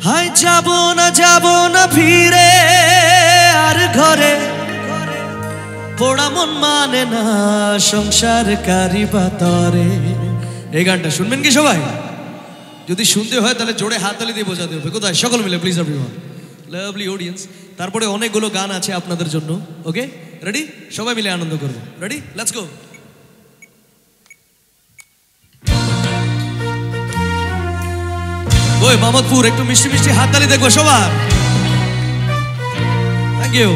হায় যাব না ফিরে আর ঘরে, পোড়া মন মানে না সংসার কারি বাতরে। এই গানটা শুনবেন কি সবাই? যদি শুনতে হয় তাহলে জোরে হাততালি দিয়ে বোঝাতে হবে। কোথায়? সকল মিলে প্লিজ এভরিওয়ান, লাভলি অডিয়েন্স। তারপরে অনেকগুলো গান আছে আপনাদের জন্য। Okay, ready? সবাই মিলে আনন্দ করবো। রেডি? Let's go. ওই মোহাম্মদপুর, একটু মিষ্টি মিষ্টি হাততালি দেখবো সবার। Thank you.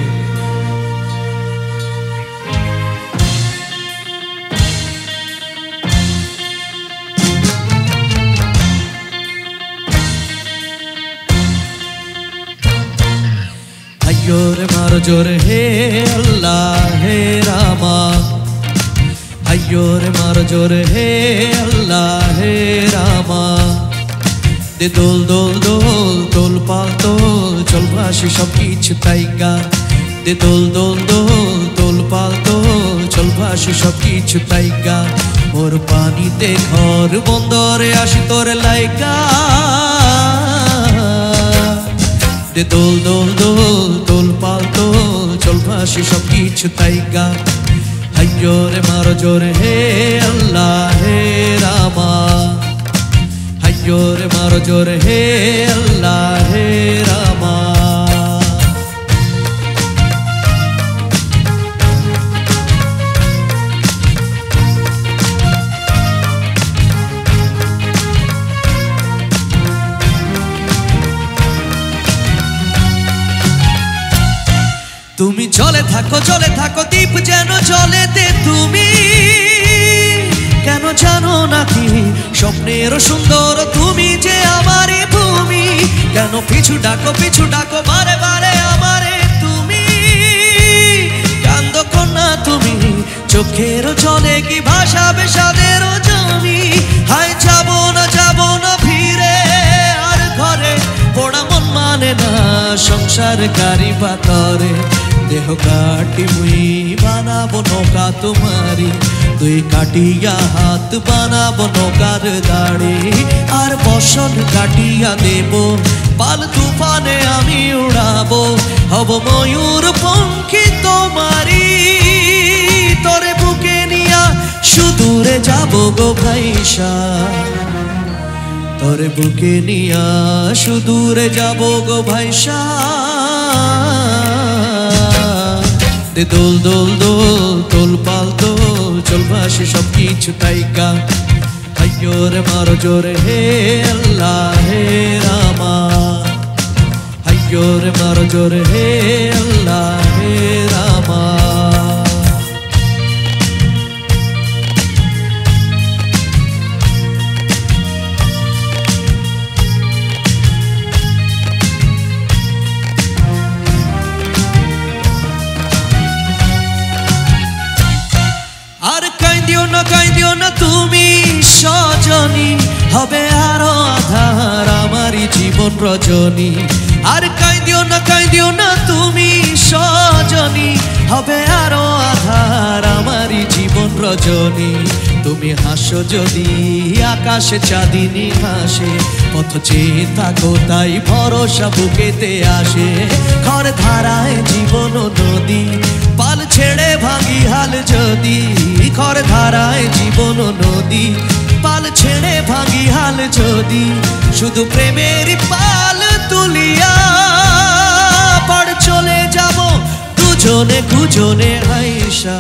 জোরে মারো জোরে হে আল্লাহ হে রামা, আয়োরে মারো জোরে হে আল্লাহ হে রামা। দে দোল দোল দোল দোল পাল দোল, চল ভাসি সব কিছু তাইগা। দে দোল দোল দোল দোল পাল দোল, চল ভাসি সব কিছু তাইগা। ওর পানিতে ঘর বন্দরে আসি তোরে লাইগা। দে দোল দোল দোল দোল পাল দোল, চল ভাসি সব কিছু তাইগা। হাইয়োরে মারো জোরে হে আল্লাহ হে রামা, হাইয়োরে মারো জোরে হে আল্লাহ হে রামা। তুমি চলে থাকো দ্বীপ যেন চলে তে তুমি। কেন জানো নাকি স্বপ্নের সুন্দর তুমি যে আমারই ভূমি। কেন পিছু ডাকো বারে বারে আমারে তুমি। কান্দ কন্যা তুমি, চোখের জলে কি ভাসাবে সাদের জমি। হায় যাব না ফিরে আর ঘরে, পোড়া মন মানে না সংসার কারি পাতরে। দেহ কাটি মুই বানাবো নৌকা তোমারি, তুই কাটিয়া হাত বানাবো নৌকার দাড়ি। আর বসন কাটিয়া দেব পাল তুফানে আমি উড়াবো, হব ময়ূর পঙ্খী তোমারি। তোরে বুকে নিয়া সুদূরে যাব গো ভাইসা, তোরে বুকে নিয়া সুদূরে যাব গো ভাইসা। দে দোল দোল দোল দোল পাল দোল, চল ভাসি সব কিছু তাইগা। হাইয়োরে মারো জোরে হে আল্লাহ হে রামা, হাইয়োরে মারো জোরে হে আল্লাহ হে রামা। আর কাঁদিও না তুমি সজনী, হবে আরো আধার আমারই জীবন রজনী। আর কাঁদিও না তুমি সজনী, হবে আরো আধার আমারই জীবন রজনী। তুমি হাসো যদি আকাশে চাঁদিনী হাসে, পথ চেয়ে থাকো তাই ভরসা বুকেতে আসে। ঘর ধারায় জীবন নদী, পাল ছেড়ে ভাঙি হাল যদি। ঘর ধারায় জীবন নদী, পাল ছেড়ে ভাঙি হাল যদি। শুধু প্রেমের পাল তুলিয়া পাড় চলে যাব দুজনে কুজনে আইসা।